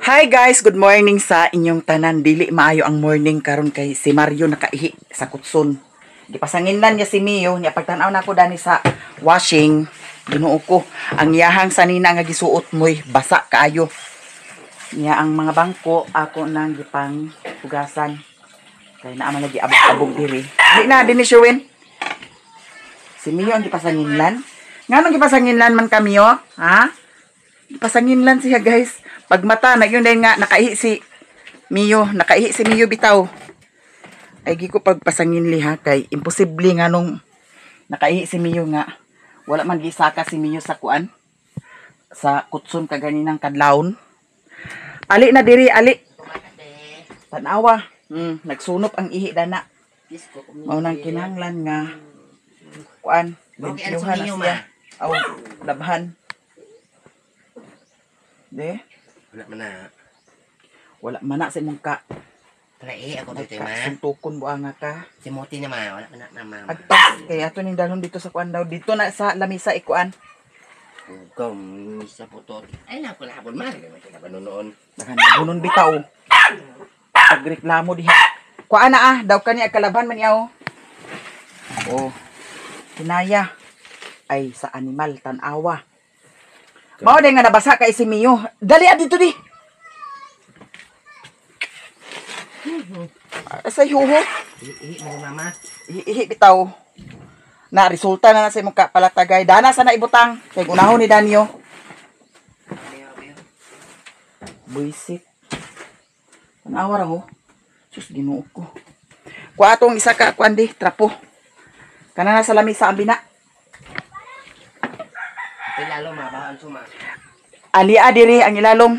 Hi guys, good morning sa inyong tanan. Dili maayo ang morning karon kay si Mario nakaihi sa kutson. Gipasanginlan niya si Mio, niya pagtan-aw nako dani sa washing, ginuo ko ang yahang sanina nga gisuot moy basa kaayo. Niya ang mga bangko ako nang gipang hugasan. Kay naa man lagi abog-abog diri. Di na dinhi Sherwin. Si Mio ang gipasanginlan. Nganong gipasanginlan man kami ha? Gipasanginlan siya guys. Pagmata na yun dahil nga nakaihi si Mio bitaw. Ay gi ko pagpasangin liha kay imposible nga nung nakaihi si Mio nga wala man gisaka si Mio sa kuan sa kutson kaganinang kadlawon. Ali na diri ali. Tanawa. Nagsunop ang ihi dana. Mao nang kinahanglan nga kuan limpyuhan na siya. Aw labhan. De? Wala man na sa imong ka. Ako dito ma. Suntukon buang nga ka. Si Moti na ma, wala man na mama. Agpas kaya ato ning dalon dito sa kuan daw. Dito na sa lamisa ikuan. Ikaw sa putot. Ay na ko hapon man. May noon. Nakabunon bitaw. Pagreklamo diha. Kuan na daw kani kalaban man yaw. Oh. Kinaya ay sa animal tanawa. Mao day nga nabasa kay si Mio. Dali dito di. Sa huho. Ihi mo mama. Ihi bitaw. Na resulta na sa imong kapalatagay. Dana sa naibutang. Kay unahon ni Danyo. Buisit. Tanawa ra ho. Sus Ginoo ko. Kuha atong isa ka kuan di trapo. Kana na sa lamisa ang bina. Ilalom mabahan suma. Alia diri ang ilalom.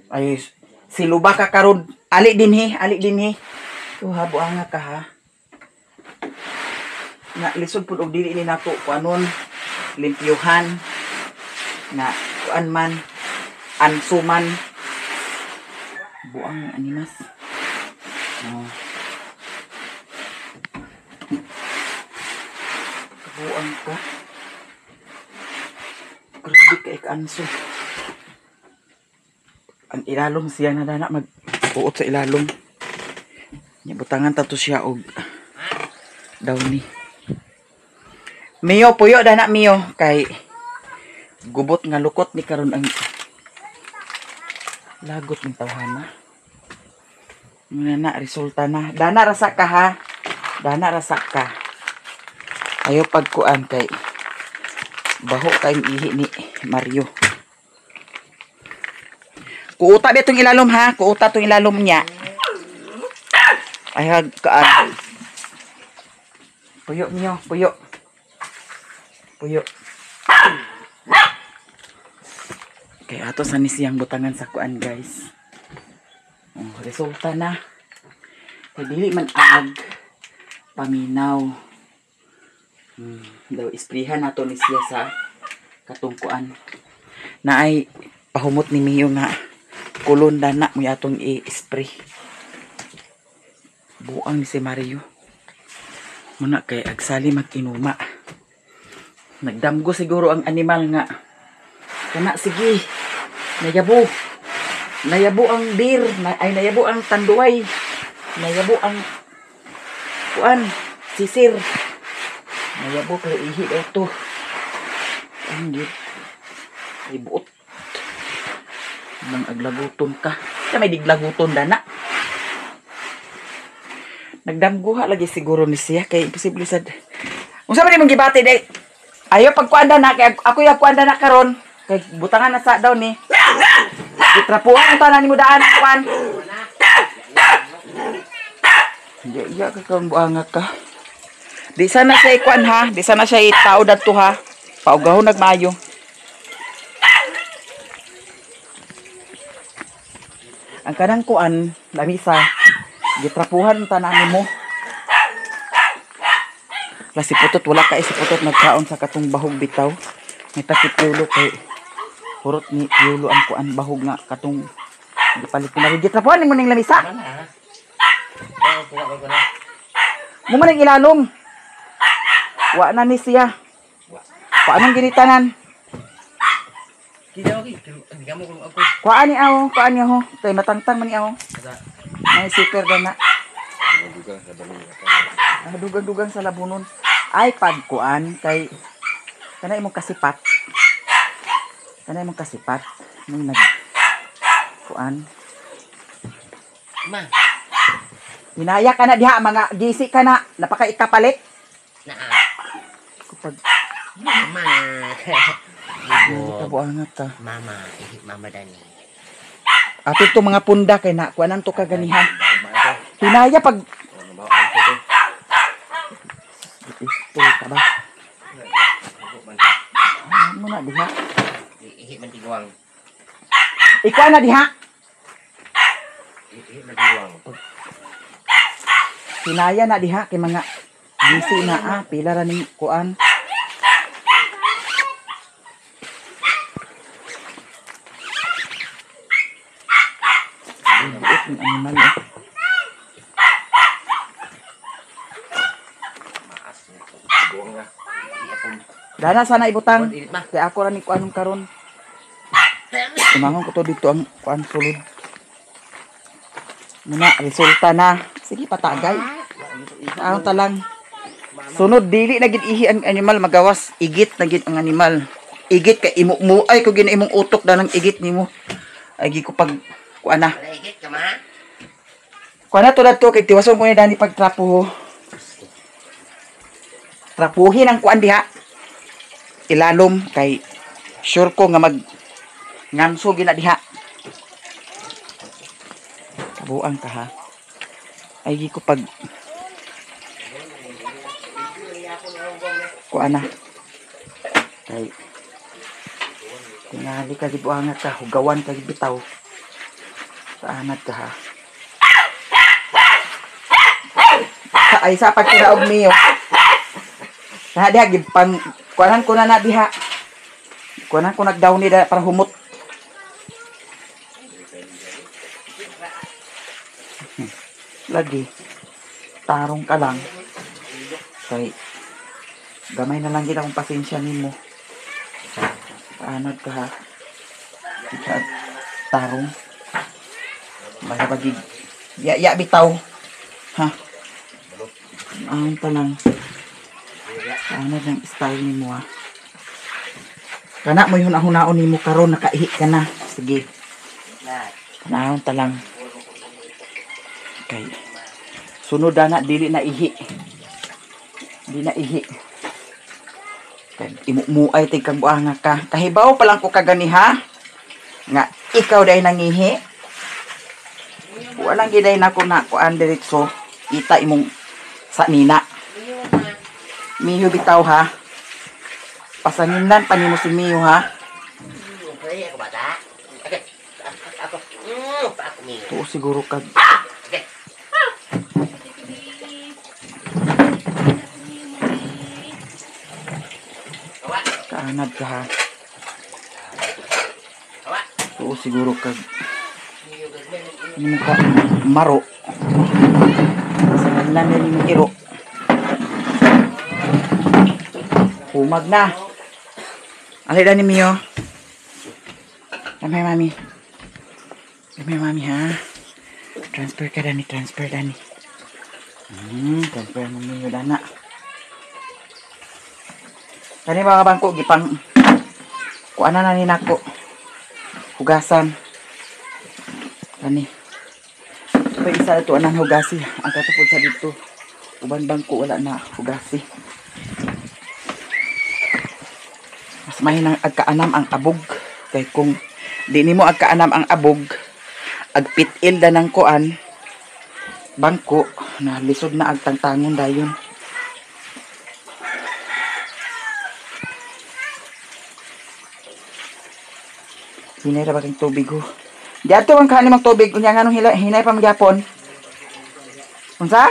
Ay siluba ka karon. Ali dinhi. Tuha buanga ka ha. Na lisod pud og dili ni nato kuanon limpyuhan na kuan man ansuman buang animas. Oh. Buang ka. Grabe kay kaanso. Ang ilalom siya na dana mag-uot sa ilalom. Butangan tato siya og daw ni. Mio puyo dana Mio kay gubot nga lukot ni karon ang lagot ng tawhana. Na resulta na. Dana rasa ka ha. Dana rasa ka. Ayo pagkuan kay baho kayong ihi ni Mario. Kuuta ba itong ilalom ha? Kuuta itong ilalom niya. Ay kaan. Puyo Mio, puyo. Puyo. Kaya ato sa nisiyang butangan sa kuan guys. Resulta na. Kaya dili man ag paminaw. Daw isprihan nato ni siya sa katungkuan. Na ay pahumot ni Mio nga kulon dana mo atong i-spray. Buang ni si Mario. Muna kay agsali mag-inuma. Nagdamgo siguro ang animal nga. Kana sige. Nayabo ang deer, nayabo ang tanduay. Nayabo ang kuan, sisir. Nayabo kay ihi ito. Ang gid. Ibuot. Nang aglaguton ka. Sa may diglaguton dana. Nagdamguha lagi siguro ni siya kay imposible sad. Unsa man imong gibati day? Ayo pagkuanda na kay ako ya kuanda na karon. Kay butangan na sa daw ni. Gitrapuhan ta na nimo daan kuan. Iya ka karon buanga ka. Di sana siya ikuan ha. Di sana siya itao dadto ha. Paugahon nagmayo. Ang kanang kuan, lamisa, gitrapuhan tanan mo. Si putot, wala ka si putot nagkaon sa katong bahog bitaw. May takip yulo kay hurot ni yulo ang kuan bahog nga katong gipalit na gitrapuhan mo ning lamisa. Mo man ang ilalom. Wa na ni siya. Paanong ginitanan? Kinaw ki, hindi ka mo kung ako. Kuan ni aw, kuan niya ho. Kay matangtang man ni aw. Kada. May super na. Duga sa dami ka. Dugang-dugang sa labunon. Ay pagkuan kay kanay imong kasipat. Kanay imong kasipat. Nung nag kuan. Ma, Hinaya ka na diha mga gisi ka na. Napaka ikapalit. naa. Kapag Mama. kabuangat ta. Mama, mama dani. Ato to mga punda kay na kuanan to kaganihan. Hinaya pag Pistol ka ba? Ano na diha? Ihit man tiguang. Ikaw na diha. Ihit man tiguang. Hinaya na diha kay mga gisi na pila ra ning kuan. Liit ng animal eh. Maas. Tiguang nga. Dana sana ibutang. Ihit ma. Kay ako ra ni kuanong karon. Tumangon ko to dito ang kuan sulod. Muna resulta na. Sige patagay. Aon ta lang. Sunod dili na gid ihi ang animal magawas. Igit na gid ang animal. Igit kay imo mo ay ko gina imong utok da ng igit nimo. Ay gi ko pag kuan na. Ihit ka ma. Kuan na tulad to kay tiwason ko ni dani pag trapo. Trapuhin ang kuan diha. Ilalom kay sure ko nga mag nganso gina diha. Kabuang ka ha. Ay gi ko pag kuan na. Kay tingali ka gibuangat ka, hugawan ka bitaw. Saanad ka ha. Ay sa pagkiraog niyo. Na diha gipang kuanan ko na diha. Kuanan ko nagdaw ni da para humot. Lagi tarong ka lang. Kay gamay na lang gid akong pasensya nimo. Saanad ka ha. Tarong. Balabagig. Ya bitaw. Ha. Ang tanang. Ano ng style ni mo ha? Kana mo yun hunaon ni mo karon nakaihi ka na. Sige. Kanaon ta lang. Okay. Sunod na dili na ihi. Dili na ihi. Kay imuay tig kang buanga ka. Kahibaw pa lang ko kagani ha. Nga ikaw day nangihi. Walang giday na ko na kuan diretso. Ita imong sa nina. Miyo bitaw ha. Pasanindan pa nimo si Miyo ha. Okay, ako bata. Okay. Ako. Pa ako Miyo. Tuo siguro kag Okay. kaanad ka ha. Awa. Tuo siguro kag ano ka maro. Pasanindan na nimo iro. Humag na. Alay ni Miyo. Kamay mami. Kamay mami ha. Transfer ka dani, transfer dani. Transfer mo Miyo dana. Kani mga bangko gipang kuana na ni nako. Hugasan. Kani. Pero isa ito anang hugasi. Ang katapod sa dito. Uban bangko wala na hugasi. Mas mahinang agkaanam ang abog. Kay kung di nimo agkaanam ang abog, agpitil da ng kuan, bangko, na lisod na agtangtangon dayon. Hinay ra ba kang tubig ho? Di ato ang kanin mag tubig. Unya nga nung hinay pa magyapon. Unsa?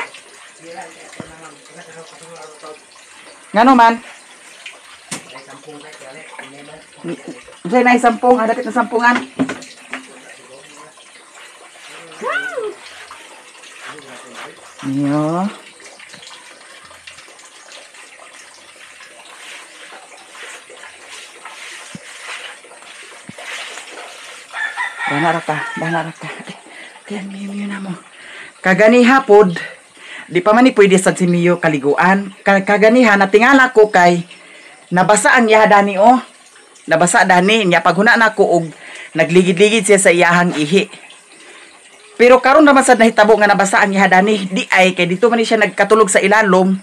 Ngano man? Unsay na isampung, dapit na sampungan. Niyo. Dana ra ka. Kaya miyo na mo. Kaganiha pod, di pa man ni pwede sad si Mio kaliguan. Kaganiha natingala ko kay nabasa ang iya dani oh. Nabasa dani niya paghuna na ko og nagligid-ligid siya sa iyahang ihi. Pero karon naman sad nahitabo nga nabasa ang iya dani, di ay kay dito man ni siya nagkatulog sa ilalom,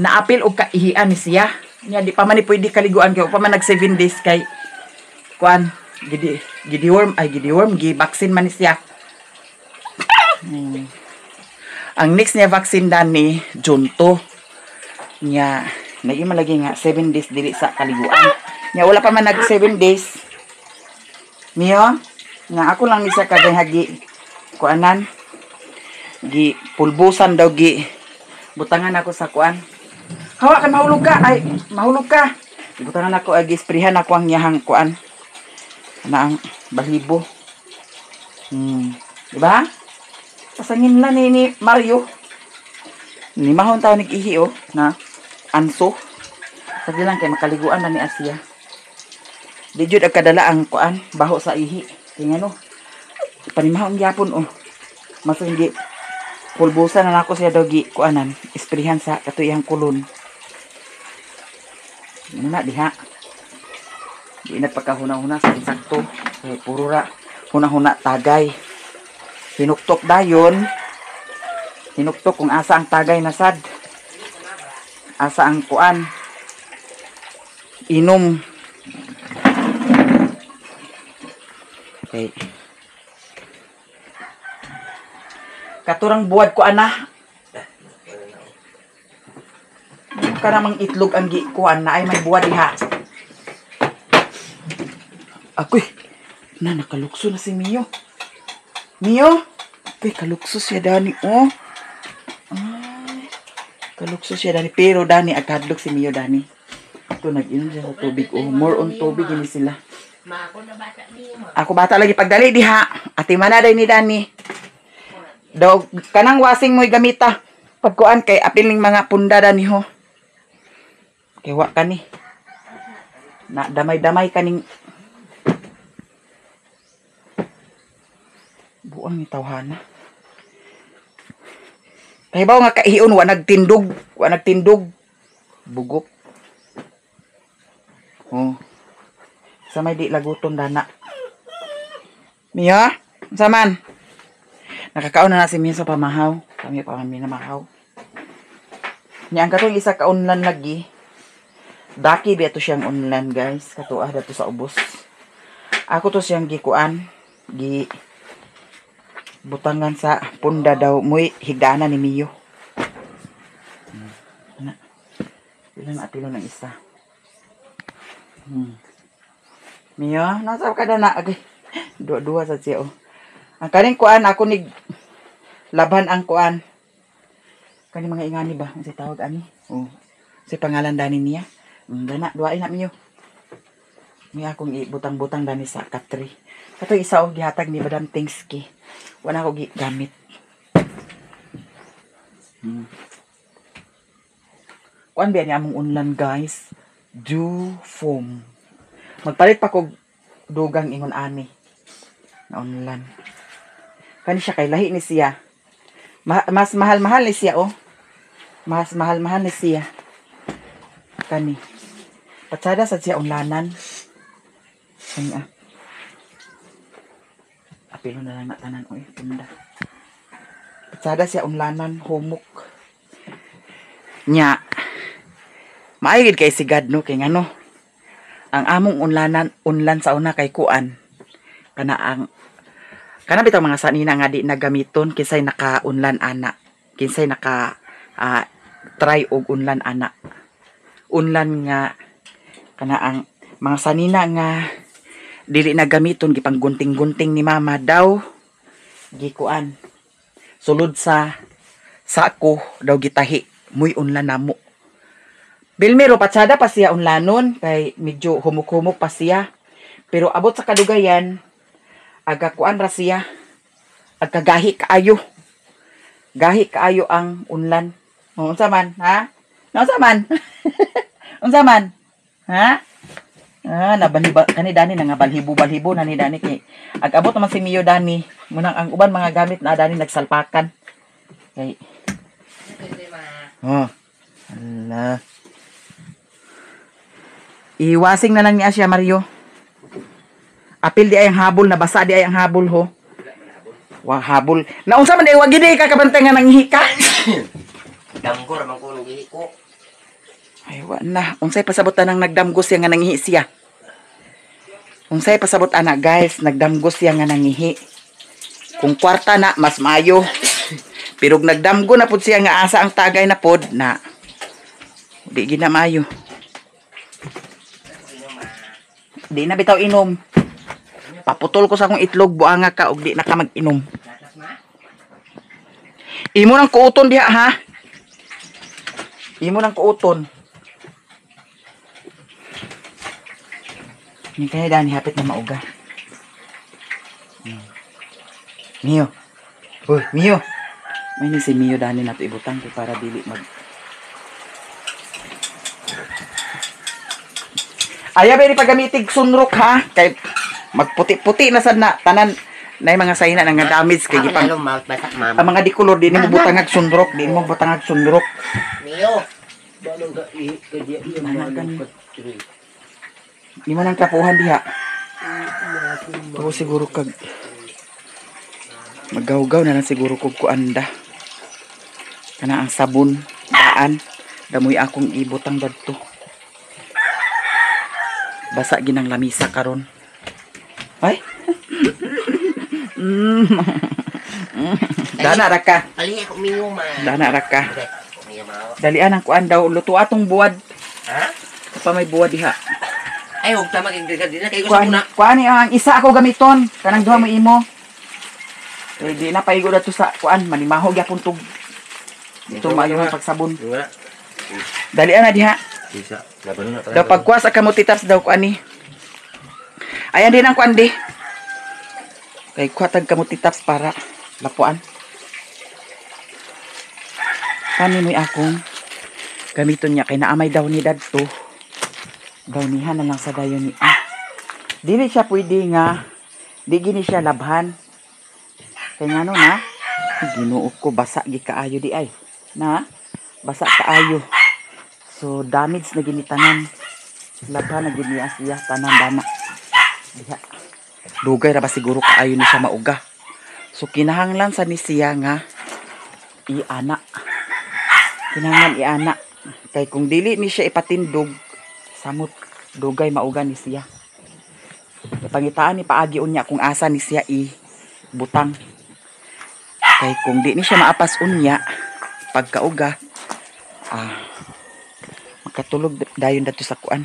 naapil og kaihian ni siya. Nya di pa man ni pwede kaliguan kay pa man nag 7 days kay kuan gidiworm gi-vaccine man ni siya. Ang next niya vaccine dani Junto. Nya lagi malagi nga 7 days dili sa kaliguan. Nya wala pa man nag 7 days. Mio, nga ako lang ni siya kaday hagi kuanan. Gi pulbusan daw gi butangan ako sa kuan. Hawa ka mahulog ka. Butangan ako agi sprayhan ako ang yahang kuan. Na ang balibo. Diba? Pasangin lang ni Mario. Ni mahon taon nag-ihi oh, na anso. Sabi lang kay makaliguan na ni Asia. Di jud ang kadala ang kuan, baho sa ihi. Kaya no, panimahon gyapon oh. Mas hindi pulbusan na ako siya dogi kuanan, isprihan sa katuyang kulon. Muna diha. Di na pagkahuna-huna sa insakto. Puro ra huna-huna tagay. Hinuktok dayon. Hinuktok kung asa ang tagay na sad. Asa ang kuan. Inom. Okay. Katurang buwad ko ana. Kanamang itlog ang kuan na ay may buwad diha. Ako'y nakalukso na si Mio. Mio? Okay, kalukso siya dani, oh. Ay, kalukso siya dani. Pero dani, agkadlok si Mio dani. Ito, nag-inom siya sa tubig, oh. More on tubig ini sila. Ako bata lagi pagdali diha. Ati manaday ni dani. Daw, kanang wasing mo'y gamita. Pagkuan kay apiling mga punda dani, ho. Kewa ka ni. Na, damay-damay kaning buang ni tawhana. Kay bawo nga kaihion wa nagtindog. Bugok. Oh. Sa may di laguton dana. Mia, unsa man? Nakakaon na si Mia sa pamahaw. Kami pa man minamahaw. Nya ang katong isa ka unlan lagi. Daki beto siyang unlan, guys. Katuah dato sa ubos. Ako to siyang gikuan, butangan sa punda daw muy higdana ni Mio. Ilan atilo ng isa. Mio, nasa ka na agay. Dua sa siya oh. Ang kaning kuan ako nig laban ang kuan. Kani mga ingani ba? Ang si tawag ani? Oh. Si pangalan dani niya. Dana, duain na Mio. May akong ibutang-butang dani sa katri. Kato isa og gihatag ni Madam Tingsky. Wala ko gamit. Kuan ba niya among unlan, guys? Dew foam. Magpalit pa ko dugang ingon ani na unlan. Kani siya kay lahi ni siya. Mas mahal-mahal ni siya oh. Mas mahal-mahal ni siya. Kani. Patsada sa siya unlanan. Kani apilo na lang natanan oy punda. Patsada siya unlanan humok. Nya. Maaygid kay sigad no kay ngano. Ang among unlan sa una kay kuan. Kana bitaw mga sanina nga di nagamiton kinsay naka-unlan ana. Kinsay naka try og unlan ana. Unlan nga kana ang mga sanina nga dili nagamiton gipanggunting-gunting ni mama daw gikuan. Sulod sa sako daw gitahi muy unlan namo. Bilmero patsada pa siya unlanon kay medyo humuk-humuk pa siya. Pero abot sa kadugayan aga kuan ra siya. Agkagahi kaayo. Gahi kaayo ang unlan. Unsa man, ha? Unsa man? Unsa man? Ha? Nabalhiba kani dani nga balhibo-balhibo na ni dani kay ag-abot naman si Mio dani munang ang uban mga gamit na dani nagsalpakan. Kay ala. Iwasing na lang niya siya Mario. Apil di ay ang habol na basa di ay ang habol ho. Wa habol. Naunsa man ay wag gid ka kabantay nga nanghihi ka. Damgor man ko nang ko. Ay wa na. Unsay pasabot nang nagdamgos siya nga nanghihi siya. Unsay pasabot ana guys, nagdamgos siya nga nanghihi. Kung kwarta na mas maayo. Pero nagdamgo na pud siya nga asa ang tagay na pod na di gid na maayo. Di na bitaw inom. Paputol ko sa akong itlog buanga ka og di na ka mag-inom. Imo nang kuuton diha ha. Imo nang kuuton. Ni kaya dani hapit na mauga. Mio. Mio. May ni si Mio dani nato ibutang ko para dili mag Aya ba ni pagamitig sunrok ha? Kay magputi-puti na sad na tanan na mga sayna nga damage kay gipang ang mga dikolor di mo butangag sunrok, di mo butangag sunrok. Mio. Balong ka dia Di mo nang kapuhan diha. Tuwa siguro kag magaw-gaw na lang siguro kog kuanda. Kana ang sabon, daan, damoy akong ibutang dadto. Basa ginang lamisa karon. Ay. Dana ra ka. Ali ako Mio man. Dana ra ka. Dalian ang kuan daw luto atong buwad. Ha? Pa may buwad diha. Ay og tama kay na kay gusto na. Kuan ang isa ako gamiton, kanang duha mo imo. Eh di na paigo dato sa kuan manimahog gyapon tug. Dito maayo ang pagsabon. Dalian na diha. Isa. Laban na Daw pagkuas sa kamutitas daw kuan ni. Ayan din ang kuan di. Kay kuatag kamutitas para lapuan. Kani mo akong gamiton niya kay naamay daw ni dadto. Daw niha na lang sa dayon ni. Dili siya pwede nga di gini siya labhan. Kay ngano na Ginoo ko basa gi kaayo di ay. Na basa kaayo. So damage na ginitanan. Labhan na gini siya tanan dana. Diha. Dugay ra ba siguro kaayo ni siya mauga. So kinahanglan sa ni siya nga iana. Kinahanglan iana. Kay kung dili ni siya ipatindog samot dugay mauga ni siya. Pangitaan ni paagi unya kung asa ni siya butang. Kay kung di ni siya maapas unya pagkauga makatulog dayon dato sa kuan.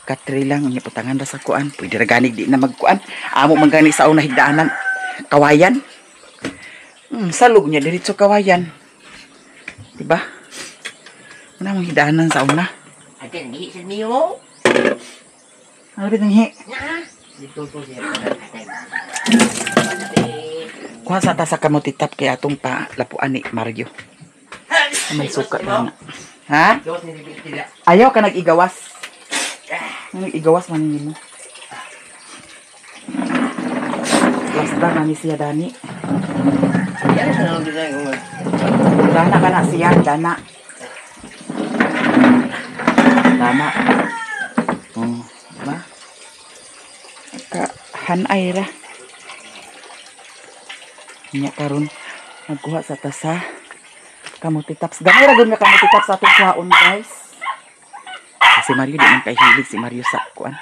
Katri lang unya putangan ra sa kuan. Pwede ra ganig di na magkuan. Amo man gani sa una higdaanan kawayan. Salog niya diretso kawayan. Diba? Una mong higdaanan sa una. Atin di sa Mio. Ano bitang hi? Dito to siya. Kuha sa tasa kamutitap kaya atong pa lapuan ni Mario. May suka na. Ha? Ayaw ka nag-igawas. Nag-igawas man mo. Basta na ni siya dani. Dana ka na siya, dana. Dana. Ba? Hanay ra. Nya karon nagkuha sa tasa kamutitaps. Gamay ra gud nga kamutitaps sa atong kuhaon, guys. Si Mario di man kay hilig si Mario sa kuan.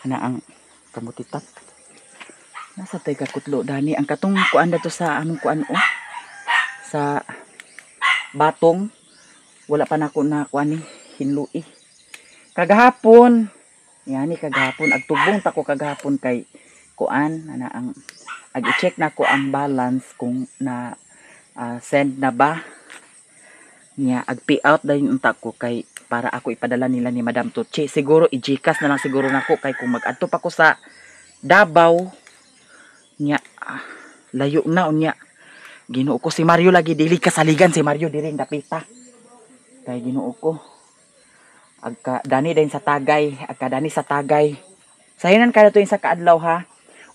Ana ang kamutitap. Nasa tay kakutlo dani ang katong kuan dato sa among kuan sa batong wala pa nako na kuan ni hinlui. Kagahapon yani kagahapon agtubong ta ko kagahapon kay kuan ana ang ag-check na ko ang balance kung na send na ba niya ag-pay out dayon unta ko kay para ako ipadala nila ni Madam Tuchi. Siguro i-GCash na lang siguro nako kay kung mag-adto pa ko sa Davao niya layo na unya. Ginoo ko si Mario lagi dili kasaligan si Mario diri dapita. Kay Ginoo ko Agka dani din sa tagay, agka dani sa tagay. Sayanan kada to sa kaadlaw ha.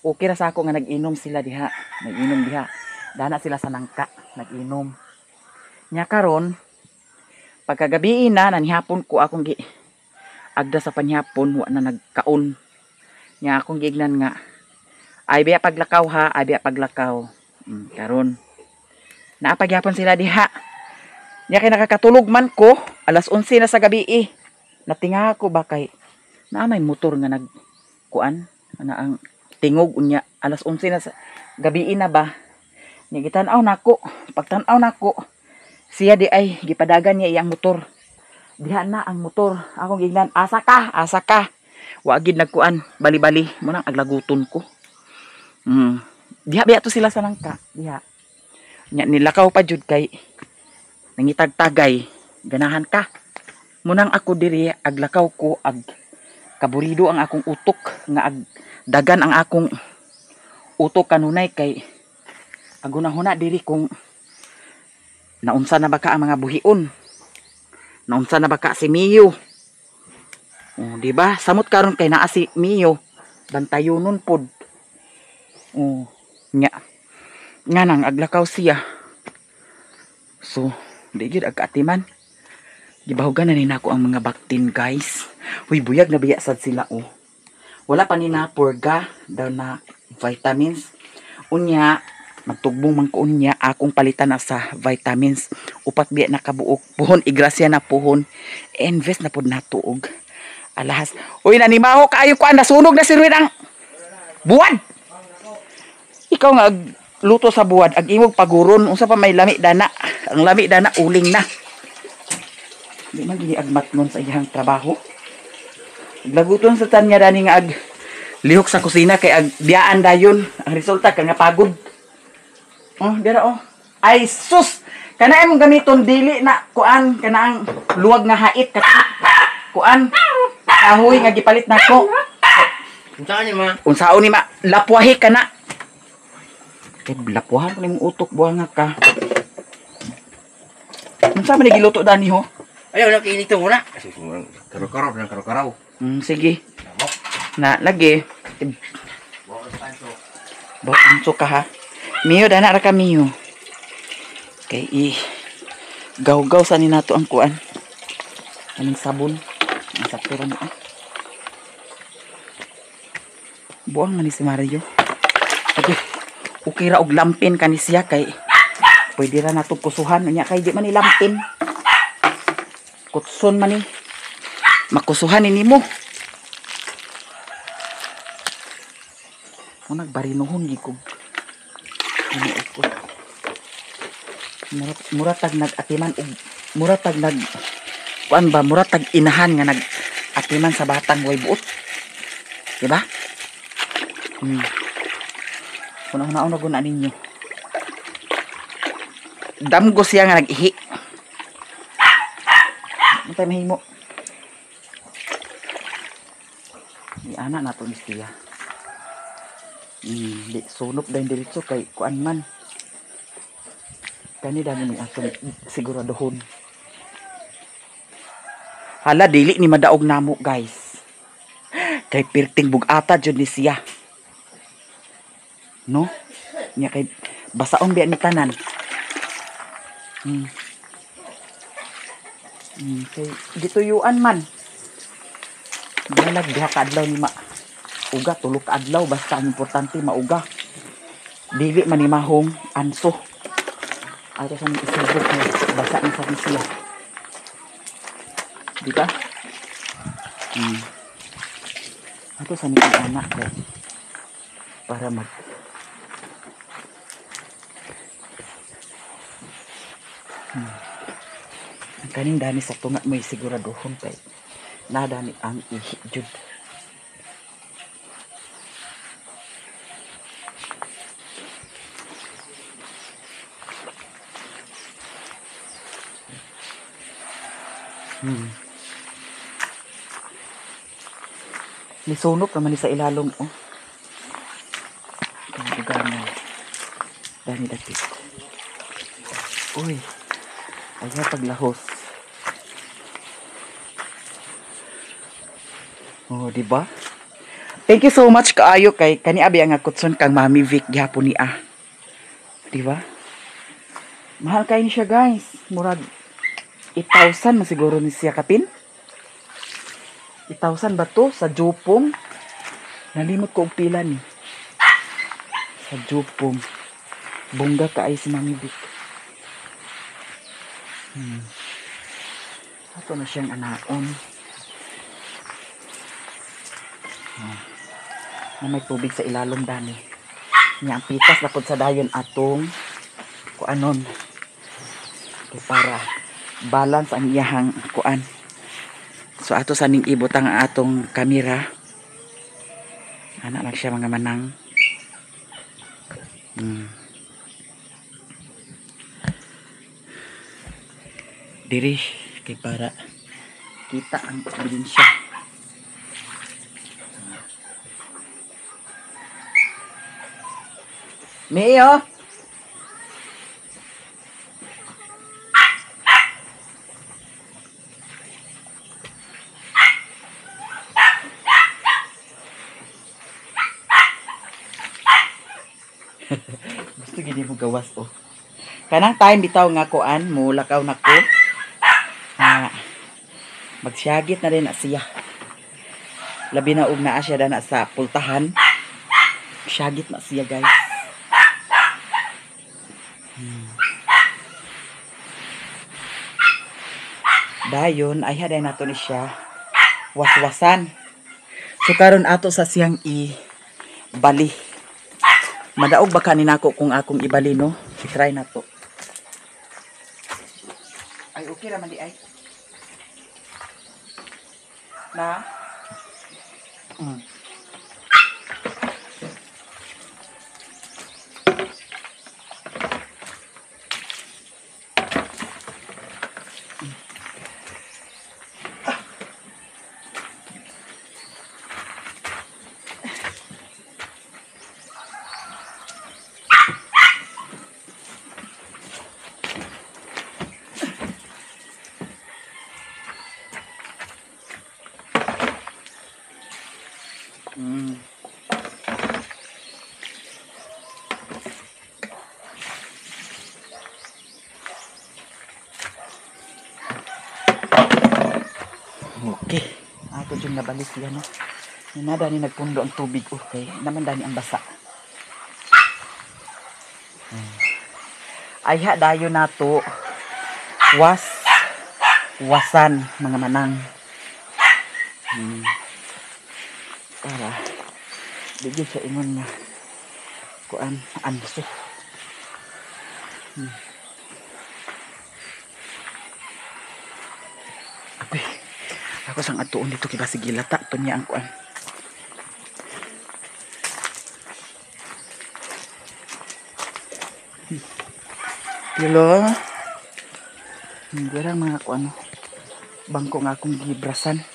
Okay ra sa ako nga nag-inom sila diha. Nag-inom diha. Dana sila sa nangka, nag-inom. Nya karon pagkagabi na nanihapon ko akong agda sa panhapon wa na nagkaon. Nya akong gignan nga ay biya paglakaw ha, ay biya paglakaw. Karon naapagyapon sila diha. Nya kay nakakatulog man ko, alas 11 na sa gabi eh. Natinga ko ba kay na may motor nga nagkuan ana ang tingog unya alas 11 na sa gabi na ba. Nya gitan-aw nako, pagtan-aw nako siya di ay gipadagan niya iyang motor. Diha na ang motor. Akong gignan, asa ka, asa ka. Wa gid nagkuan, bali-bali mo nang aglaguton ko. Diha biya to sila sa nangka, diha. Nya nilakaw pa jud kay nangitag-tagay, ganahan ka. Munang ako diri aglakaw ko ag kaburido ang akong utok nga ag dagan ang akong utok kanunay kay aguna-huna diri kung naunsa na baka ang mga buhion. Naunsa na baka si Mio. Oh, di ba? Samot karon kay naa si Mio. Bantayonon pod. Oh, nya. Nga nang aglakaw siya. So, di gid agkatiman. Gibahugan na ni nako ang mga baktin, guys. Huy, buyag na biya sad sila oh. Wala pa ni na purga daw na vitamins. Unya, magtugbong man ko unya akong palitan na sa vitamins. Upat biya nakabuok. Puhon, igrasya na puhon. Invest na pod natuog. Alahas. Uy, nanimaho kaayo ko nasunog na si Ruin ang buwan. Ikaw nga luto sa buwan, ag imog paguron. Unsa pa may lami dana. Ang lami dana, uling na. Di man gini agmatnon sa iyang trabaho. Laguton sa tanya dani nga ag lihok sa kusina kay ag biyaan dayon. Ang resulta ka nga pagod. Oh, dira oh. Ay sus. Kana imong gamiton dili na kuan kana ang luwag nga hait kuan. Kahoy nga gipalit nako. Unsaon ni ma? Unsaon ni ma? Lapwahi kana. Kay lapwahan ko nimong utok buhanga ka. Unsa man giluto dani ho? Ayaw na kainit to muna. Kasi karo-karo ng karo-karaw. Sige. Na lagi. Anso ka ha. Miyo dana ra ka miyo. Kay gaw-gaw sa ni nato ang kuan. Aning sabon. Ang saktura mo. Buang man ni si Mario. Okay ra og lampin kani siya kay pwede ra nato kusuhan nya kay di man ni lampin. Kutson man ni. Makusuhan ni mo. Kung nagbarinuhon gi ko. Muratag nag-atiman og muratag nag kuan ba muratag inahan nga nag-atiman sa batang way buot. Di ba? Una-una guna ninyo. Damgo siya nga nag-ihi. Ano tayo mahimo? Di anak na to ni siya. Di sunop dahil diretso kay kuan man. Kani dami ni atong siguraduhon. Hala dili ni madaog namo guys. Kay pirting bugata jud ni siya. No? Nya kay basaon biya ni tanan. Kay gituyuan man. Dalag diha ka adlaw ni uga tulo ka adlaw basta ang importante mauga. Dili man ni mahong anso. Ato sa mga isibot na basa na sa siya. Di ba? Ato sa mga anak ko. Para mag ang kaning dani sa tunga may siguraduhon kay nadani ang ihi jud. Nisunok naman ni sa ilalong oh. Gana. Dani dati. Uy. Ayaw paglahos. Oh, di ba? Thank you so much kaayo kay kani abi ang akutson kang Mami Vic gihapon ni ah. Di ba? Mahal kay ni siya guys. Murag 8,000 man siguro ni siya kapin. 8,000 ba to sa Jupong? Nalimot ko og pila ni. Sa Jupong. Bongga kaayo si Mami Vic. Ato na siyang anaon. Na may tubig sa ilalom dani. Nya ang pitas na pud sa dayon atong kuanon. Okay, para balance ang iyahang kuan. So ato sa ning ibutang ang atong kamera. Ana lang siya mga manang. Diri kay para kita ang ebidensya. Mio. Gusto gini mo gawas oh. Kanang time bitaw nga kuan mo lakaw nako. Magsyagit na rin na siya. Labi na og naa siya na sa pultahan. Syagit na siya guys. Dayon ay haday nato ni siya waswasan. So karon ato sa siyang ibali. Madaog ba kanin ako kung akong ibali no? I-try na to. Ay okay raman di ay. Na? Okay. Ato dyan nabalik yan, no? Nada ni nagpundo ang tubig. Okay. Naman dani ang basa. Ayha dayo na to. Wasan, mga manang. Para bigyan siya ingon nga. Kuan, anso. Okay. Ako sang atuon dito kiba sige lata to niya ang kuan. Hello. Gara mga kuan. Bangko nga akong gibrasan.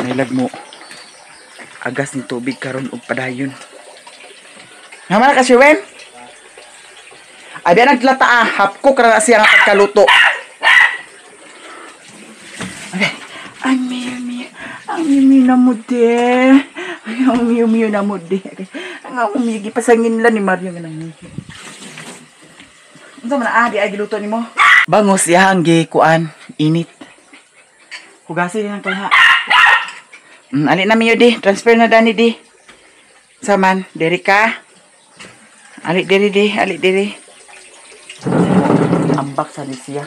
Nailag mo. Agas ni tubig karon og padayon. Naman ka si Wen? Abi naglata hapko ra siya nga pagkaluto. Abi, ang mi na mo de. Ang mi na mo de. Ang mi gipasangin la ni Mario nga nang. Unsa man di ay giluto nimo? Bangos iyang gikuan, init. Hugasin lang kaya. Ali na miyo di, transfer na dani di. Saman, diri ka. Ali diri. Ambak sa siya.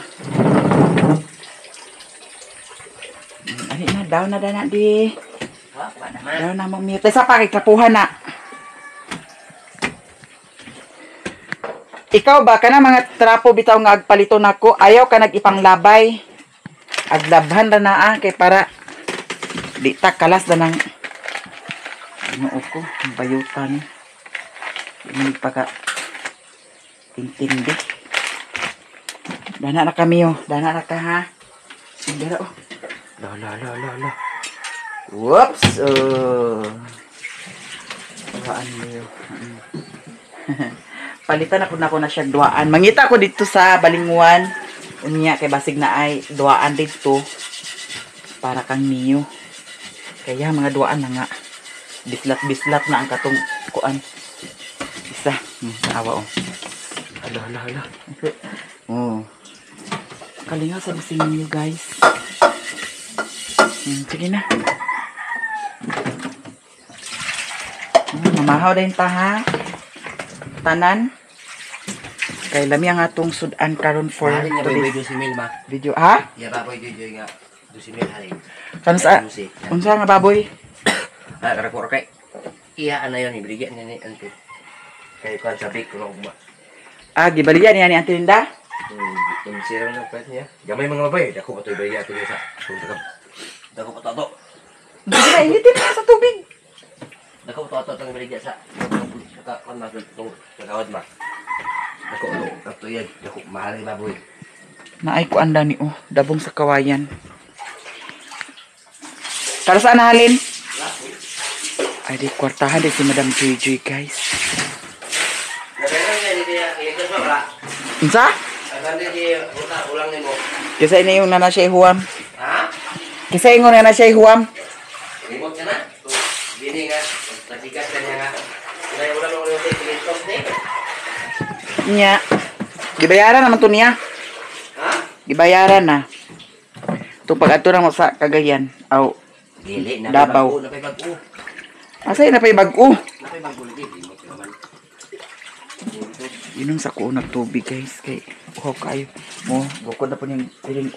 Ali na, daw na dana di. Daw na mamiyot. Sa pakitrapuhan na. Ikaw ba, ka na mga trapo bitaw nga agpalito nako, ayaw ka nag-ipanglabay. Aglabhan na na kay para di ta kalas na ng ano ko, bayutan. Hindi pa ka tintindi. Dana na kami oh. Dana na ka ha. Sindira oh. Lo. Whoops. Waan mo yun. palitan ako na siya duaan. Mangita ko dito sa Balingwan. Unya kay basig na ay duaan dito para kang niyo. Kaya mga duaan na nga. Bislat na ang katong kuan. Isa. Awa oh. Hala. Oh. Kalinga sa basing niyo guys. Sige na. Mamahaw din ta ha. Tanan. Kay lami ang atong sudan karon for today's video. Ha? Ya baboy jojo nga. 12,000 hari. Unsa nga baboy? Rakor kay. Iya ana yon ibigyan ni ante. Kay kan sabi ko ba. Gibalian niya ni Ate Linda? Yung sira na pwede niya. Gamay mga babae, dako pa ito ibigay ato sa. Dako pa ito. Hindi na initin na sa tubig. Dako pa ito itong ibigay sa. Kan mas itong kagawad ma. Dako ito yan. Dako mahal yung baboy. Naay ko anda ni dabong sa kawayan. Para saan nahalin? Ay di kwartahan di si Madam Joy guys. Unsa? Ulang ni mo. Kisa ini yung nana siya ihuam. Ha? Kisa ingon na siya ihuam. Limot ka na. Gini nga. Patigas na niya nga. Kaya ulang mo yung pinitop ni. Nya. Gibayaran naman to niya. Ha? Gibayaran na. Ito pag ato na mo sa Cagayan. Aw. Dili na Davao. Napay-bag-o. Asay na pa'y bag-o. Napay-bag-o lagi. Limot ka naman. Yun ang sako nagtubig guys. Kay uhaw kayo. Bukod na po niyang piling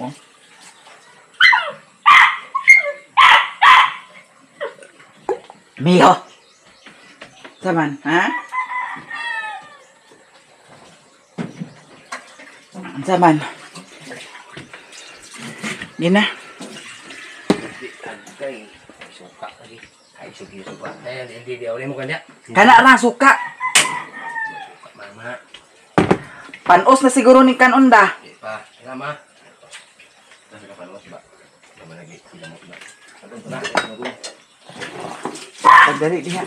Mio! Saman, ha? Saman. Di na. Kay suka lagi. Ay suka. Hindi uli mo kanya. Kana lang suka. Mama. Panos na siguro ni Kanunda. Pa, mama. Kasi ka panos ba? Mama lagi sila mo ba. Atong tuna, atong Pagdali diha.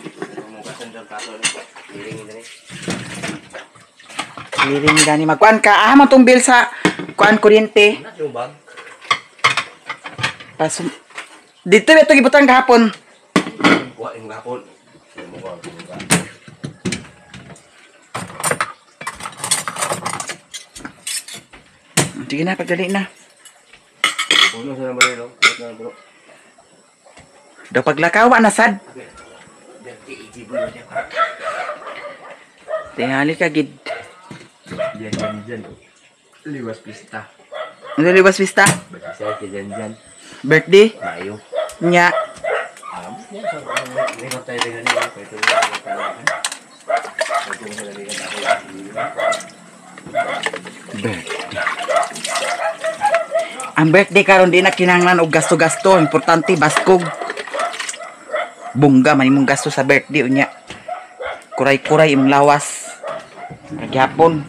mo kasan dal kaso ni. Liring ni. Liring gani magkuan ka. Man tong bill sa kuan kuryente. Na yung bag. Pasum. Dito ito gibutang gahapon. Kuha yung gapon. Mo ba? Sige na, pagdali na. Uno sa naman ilo. Na bro. Daw paglakawa na sad. Dati ijibo niya ka. Tingali ka gid. Diyan. Liwas pista. Ano libas vista? Basta sa diyan. Birthday? Mayo. Nya. Yan sa lingkod tayo dengan ni ko ito. Ang birthday karon di na kinahanglan og gasto-gasto, importante baskog. Bungga man imong gasto sa birthday unya. Kuray-kuray imong lawas. Pagyapon.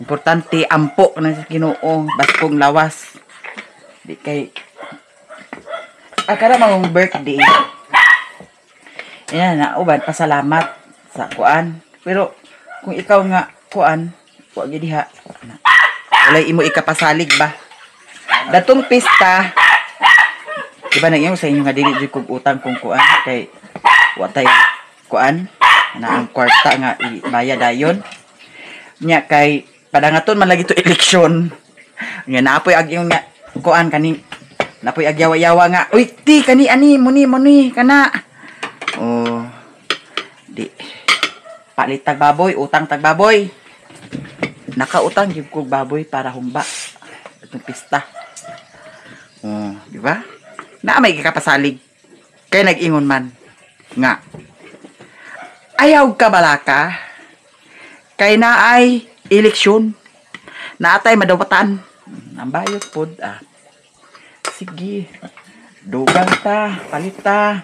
Importante ampo na sa Ginoo, baskog lawas. Di kay akara mong birthday. Yan na uban pasalamat sa kuan. Pero kung ikaw nga kuan, wa gid diha. Walay imo ikapasalig ba? Datong pista, diba nang sa inyo nga dili jud kog utang kung kuan kay watay kuan na ang kwarta nga ibayad dayon. Nya kay padangaton man lagi to eleksyon. Nga naapoy ag yung nga kuan kani napoy ag yawa-yawa nga. Uy, ti kani ani muni kana. Oh. Di palit tag baboy, utang tag baboy. Nakautang gyud kog baboy para humba itong pista. Oh, di ba? Na may kakapasalig. Kay nag-ingon man nga ayaw ka balaka kay naay eleksyon. Naatay madawatan. Ang bayot pod Sige. Dugang ta, palit ta.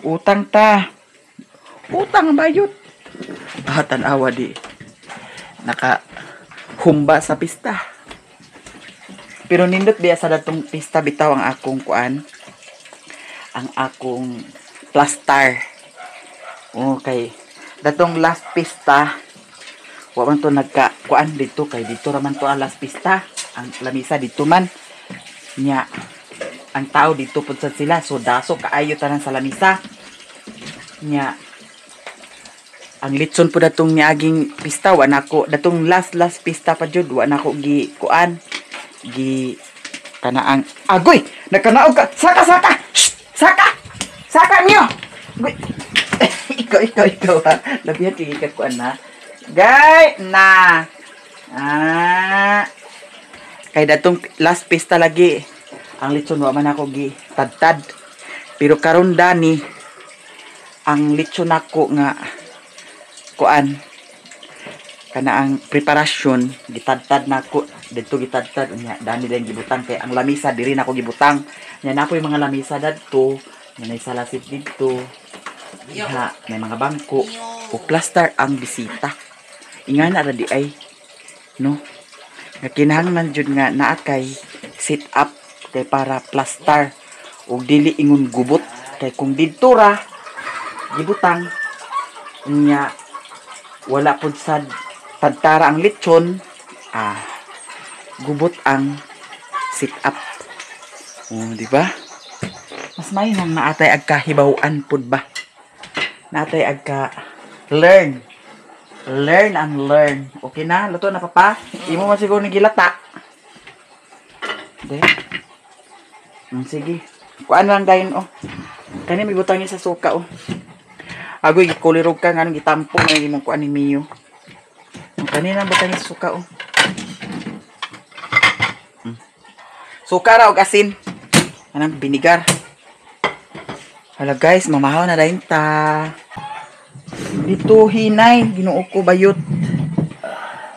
Utang ta. Utang ang bayot. Tanawa di. Naka humba sa pista. Pero nindot biya sa datong pista bitaw ang akong kuan. Ang akong plaster. Okay. datong last pista, wa man to nagka-kuan dito kay dito raman to ang last pista. Ang lamisa dito man. Nya ang tao dito pud sad sila, so daso kaayo tanan sa lamisa. Nya ang litson po datong niaging pista wa nako datong last pista pa jud wa nako gi kuan gi kanaang agoy nakanaog ka saka Shh! saka niyo agoy. ikaw ha labihan kay ka kuan na gay na kay datong last pista lagi ang litson wa man ako gi tadtad pero karon dani ang litson nako nga kuan kana ang preparasyon gitadtad nako didto gitadtad unya dani lang gibutang kay ang lamisa diri nako gibutang nya napoy mga lamisa dadto nya nay salasit didto ha may mga bangko o plaster ang bisita ingana ra di ay no nga kinahanglan jud nga naa kay sit up kay para plaster ug dili ingon gubot kay kung didto ra gibutang nya wala pud sad tadtara ang lechon gubot ang sit up di ba mas mayon naatay agkahibaw-an pud ba naatay agka learn and learn okay na luto na papa imo man siguro ni gilata de sige kuan lang dayon kani may butang niya sa suka agoy kulirog ka nga nung gitampong nga imong kuan ni Mio. Kanina butang niya sa suka Suka ra og asin. Anang binigar. Hala guys, mamahaw na dayon ta. Dito hinay, Ginoo ko bayot.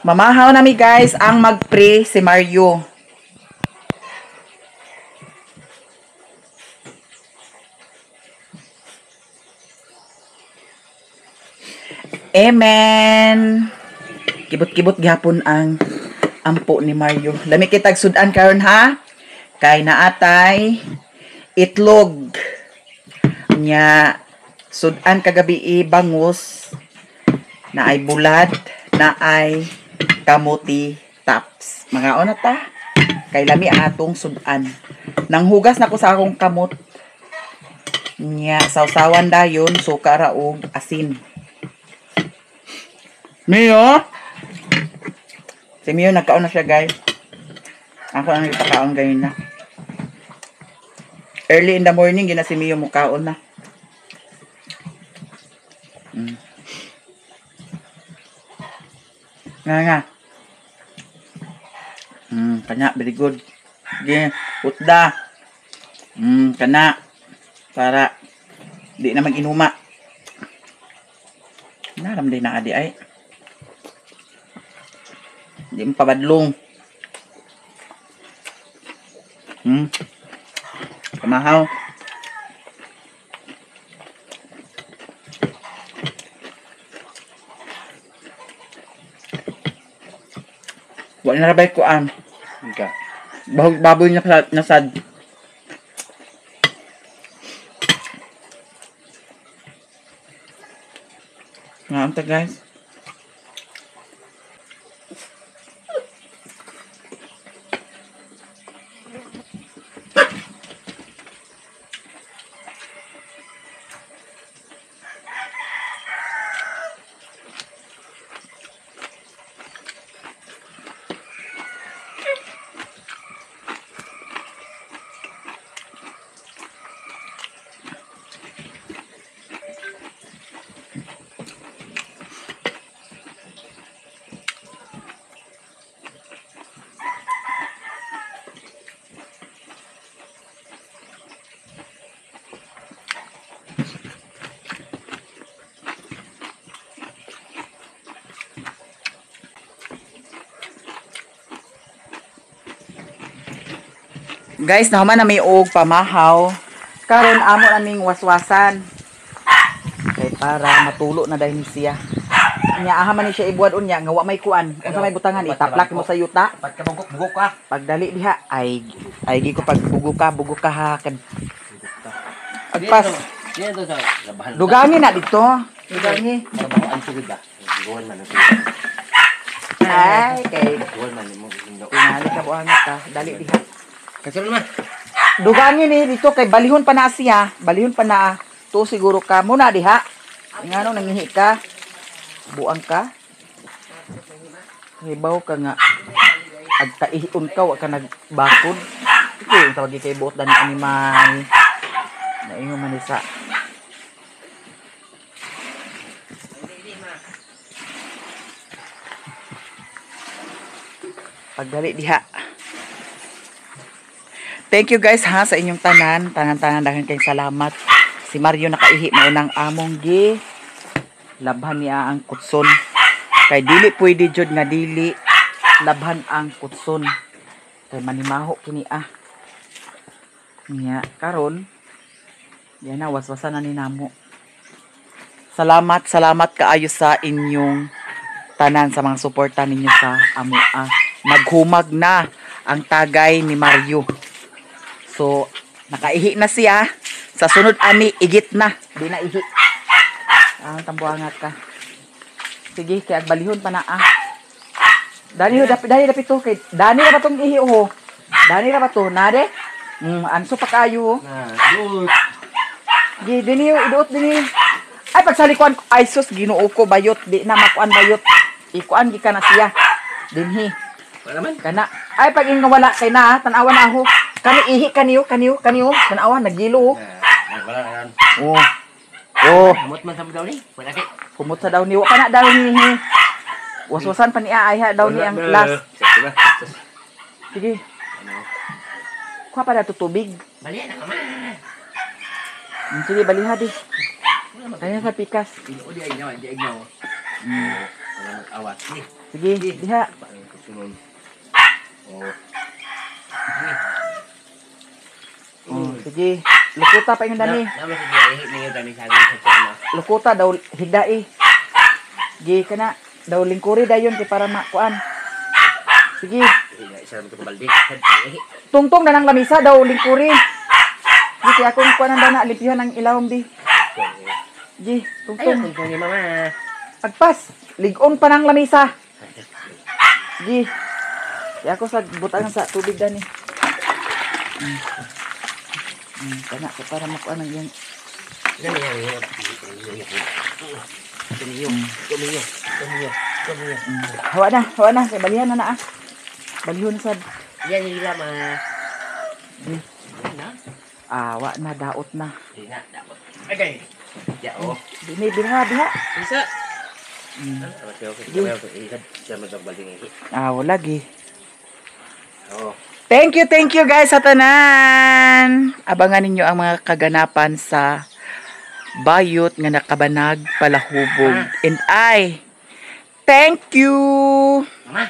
Mamahaw na mi guys ang magpre si Mario. Amen. Kibot-kibot gihapon ang ampo ni Mario. Lami kitag sudan karon ha. Kay naatay itlog. Nya sudan kagabi bangus na ay bulad, na ay kamuti tops. Mga ona ta. Kay lami atong sudan. Nang hugas na ko sa akong kamot. Nya sawsawan dayon suka ra og asin. Mio? Si Mio nagkaon na siya guys. Ako ang ipakaon ganyan na. Early in the morning, gina si Mio mukaon na. Nga. Kanya, very good. Sige, utda. Kana. Para di na mag-inuma. Naram din na adi ay. Di mo pabadlong. Kamahaw. Wala na rabay ko ang. Okay. Baboy niya nasad. Nga anta guys. Guys, naman na may og pamahaw. Karon amo naming waswasan. Kay para matulo na dahil siya. Nya aha man ni siya ibuad unya nga wa may kuan. Unsa may butangan itaplak mo sa yuta. Pagkabugok ka. Pagdali diha ay gi ko pagbugo ka ha kan. Agpas. Yan to sa labahan. Dugangi na dito. Dugangi. Marabahoan sugod ba? Guwan man ang sugod. Ay, kay Guwan man mo gusto. tingali ka buangat ka. Dali diha. Kasi naman. Dugangin ni dito kay balihon pa na siya. Balihon pa na. To siguro ka muna diha. Ngano nangihi ka? Buang ka? Hibaw ka nga. Agtaihon ka, wa ka nagbakod. Ito yung tawag kay buot dan animal. Naingon man isa. Pagdali diha. Thank you guys ha sa inyong tanan. Tanan-tanan daghang kayong salamat. Si Mario nakaihi mo nang among gi labhan niya ang kutson. Kay dili pwede jud nga dili labhan ang kutson. Kay manimaho kini Nya karon yan na waswasan na ni namo. Salamat kaayo sa inyong tanan sa mga suporta ninyo sa amo. Naghumag na ang tagay ni Mario. So nakaihi na siya. Sa sunod ani igit na, di na ihi. Tambuangat ka. Sige, kay agbalihon pa na Dani dapat to kay Dani ra ba tong ihi Dani ra ba to nade? Anso pa kayo Good. Gi dini iduot dini. Ay pagsalikuan ko ay sus Ginoo ko bayot di na makuan bayot. Ikuan gi kana siya. Dinhi. Wala man. Kana ay pag inga wala kay na tan-awan na ako. Kani ihi kaniyo tan-awan nagilo. Wala na yan. Kumot man sa daw ni. Wala kay. Kumot sa daw ni wa pa na daw ni. Waswasan pa ni ay ha daw ni ang last. Sige. Kuha pa na to tubig. Bali na naman. Sige baliha di. Kaya sa pikas. O di ay nyaw. Wala mag-awat. Sige, diha. Sige. Lukuta pa yung dani. Nama sa diya ihit niyo dani sa sama. Lukuta daw higdai. Gi kana daw lingkuri dayon kay para makuan. Sige. Isa mo to balde. Tungtong na ng lamisa daw lingkuri. Gi kaya akong kuan na lipihan ang ilawom di. Gi, tungtong. Ayun ni mama. Agpas, ligon pa ng lamisa. Gi. Kaya ako sa butangan sa tubig dani. Kana ko para makuan ang yung hawa na kay balihan na balihon sad. Yan nila ma. Wa na daot na. Tina dapat. Okay. Ya oh. Dini biha. Bisa. Wala gi. Oh. Thank you guys sa tanan. Abangan ninyo ang mga kaganapan sa bayot nga nakabanag palahubog. And I thank you. Mama.